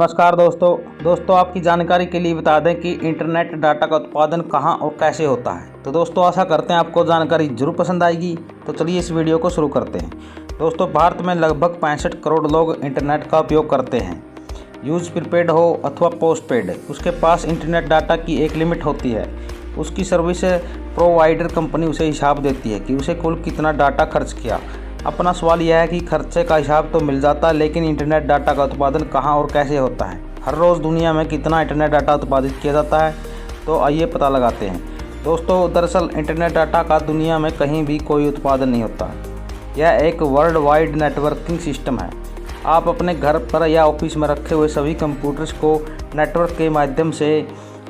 नमस्कार दोस्तों आपकी जानकारी के लिए बता दें कि इंटरनेट डाटा का उत्पादन कहां और कैसे होता है। तो दोस्तों आशा करते हैं आपको जानकारी जरूर पसंद आएगी। तो चलिए इस वीडियो को शुरू करते हैं। दोस्तों भारत में लगभग 65 करोड़ लोग इंटरनेट का उपयोग करते हैं। यूज़ प्रीपेड हो अथवा पोस्टपेड, उसके पास इंटरनेट डाटा की एक लिमिट होती है। उसकी सर्विस प्रोवाइडर कंपनी उसे हिसाब देती है कि उसे कुल कितना डाटा खर्च किया। अपना सवाल यह है कि खर्चे का हिसाब तो मिल जाता है, लेकिन इंटरनेट डाटा का उत्पादन कहाँ और कैसे होता है। हर रोज़ दुनिया में कितना इंटरनेट डाटा उत्पादित किया जाता है, तो आइए पता लगाते हैं। दोस्तों दरअसल इंटरनेट डाटा का दुनिया में कहीं भी कोई उत्पादन नहीं होता। यह एक वर्ल्ड वाइड नेटवर्किंग सिस्टम है। आप अपने घर पर या ऑफिस में रखे हुए सभी कंप्यूटर्स को नेटवर्क के माध्यम से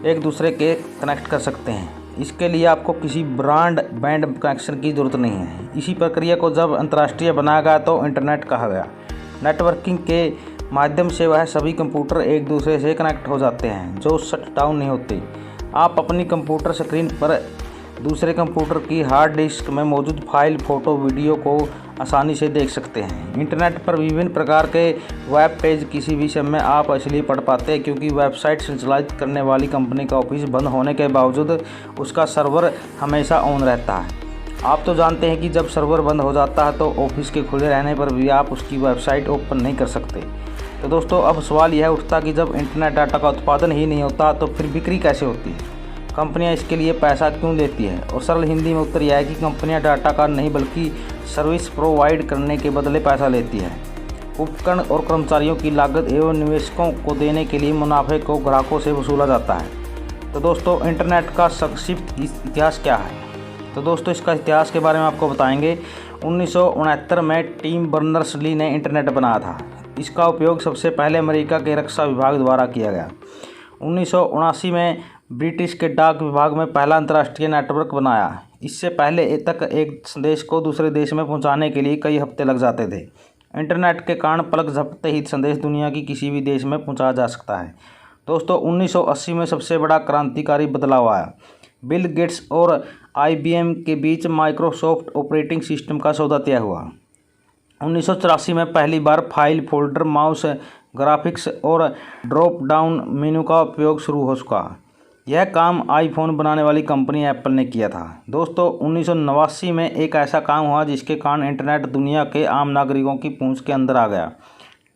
एक दूसरे के कनेक्ट कर सकते हैं। इसके लिए आपको किसी ब्रॉडबैंड कनेक्शन की ज़रूरत नहीं है। इसी प्रक्रिया को जब अंतर्राष्ट्रीय बनाया गया तो इंटरनेट कहा गया। नेटवर्किंग के माध्यम से वह सभी कंप्यूटर एक दूसरे से कनेक्ट हो जाते हैं जो शट डाउन नहीं होते। आप अपनी कंप्यूटर स्क्रीन पर दूसरे कंप्यूटर की हार्ड डिस्क में मौजूद फाइल, फ़ोटो, वीडियो को आसानी से देख सकते हैं। इंटरनेट पर विभिन्न प्रकार के वेब पेज किसी भी समय आप इसलिए पढ़ पाते हैं क्योंकि वेबसाइट संचालित करने वाली कंपनी का ऑफिस बंद होने के बावजूद उसका सर्वर हमेशा ऑन रहता है। आप तो जानते हैं कि जब सर्वर बंद हो जाता है तो ऑफिस के खुले रहने पर भी आप उसकी वेबसाइट ओपन नहीं कर सकते। तो दोस्तों अब सवाल यह उठता कि जब इंटरनेट डाटा का उत्पादन ही नहीं होता तो फिर बिक्री कैसे होती है, कंपनियां इसके लिए पैसा क्यों देती है। और सरल हिंदी में उत्तर यह है कि कंपनियां डाटा का नहीं बल्कि सर्विस प्रोवाइड करने के बदले पैसा लेती है। उपकरण और कर्मचारियों की लागत एवं निवेशकों को देने के लिए मुनाफे को ग्राहकों से वसूला जाता है। तो दोस्तों इंटरनेट का संक्षिप्त इतिहास क्या है, तो दोस्तों इसका इतिहास के बारे में आपको बताएंगे। 1969 में टिम बर्नर्स-ली ने इंटरनेट बनाया था। इसका उपयोग सबसे पहले अमेरिका के रक्षा विभाग द्वारा किया गया। 1979 में ब्रिटिश के डाक विभाग में पहला अंतर्राष्ट्रीय नेटवर्क बनाया। इससे पहले तक एक संदेश को दूसरे देश में पहुंचाने के लिए कई हफ्ते लग जाते थे। इंटरनेट के कारण पलक झपकते ही संदेश दुनिया की किसी भी देश में पहुंचाया जा सकता है। दोस्तों 1980 में सबसे बड़ा क्रांतिकारी बदलाव आया। बिल गेट्स और IBM के बीच माइक्रोसॉफ्ट ऑपरेटिंग सिस्टम का सौदा तय हुआ। 1984 में पहली बार फाइल, फोल्डर, माउस, ग्राफिक्स और ड्रॉप डाउन मेनू का उपयोग शुरू हो चुका। यह काम आईफोन बनाने वाली कंपनी एप्पल ने किया था। दोस्तों 1989 में एक ऐसा काम हुआ जिसके कारण इंटरनेट दुनिया के आम नागरिकों की पहुंच के अंदर आ गया।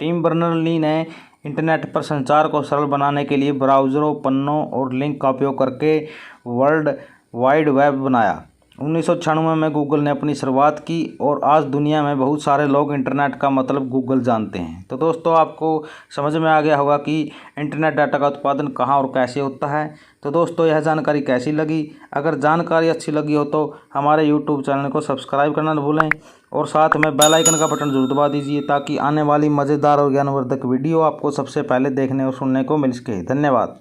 टिम बर्नर्स-ली ने इंटरनेट पर संचार को सरल बनाने के लिए ब्राउज़रों, पन्नों और लिंक का उपयोग करके वर्ल्ड वाइड वेब बनाया। 1996 में गूगल ने अपनी शुरुआत की और आज दुनिया में बहुत सारे लोग इंटरनेट का मतलब गूगल जानते हैं। तो दोस्तों आपको समझ में आ गया होगा कि इंटरनेट डाटा का उत्पादन कहाँ और कैसे होता है। तो दोस्तों यह जानकारी कैसी लगी? अगर जानकारी अच्छी लगी हो तो हमारे यूट्यूब चैनल को सब्सक्राइब करना न भूलें और साथ में बेल आइकन का बटन जरूर दबा दीजिए ताकि आने वाली मज़ेदार और ज्ञानवर्धक वीडियो आपको सबसे पहले देखने और सुनने को मिल सके। धन्यवाद।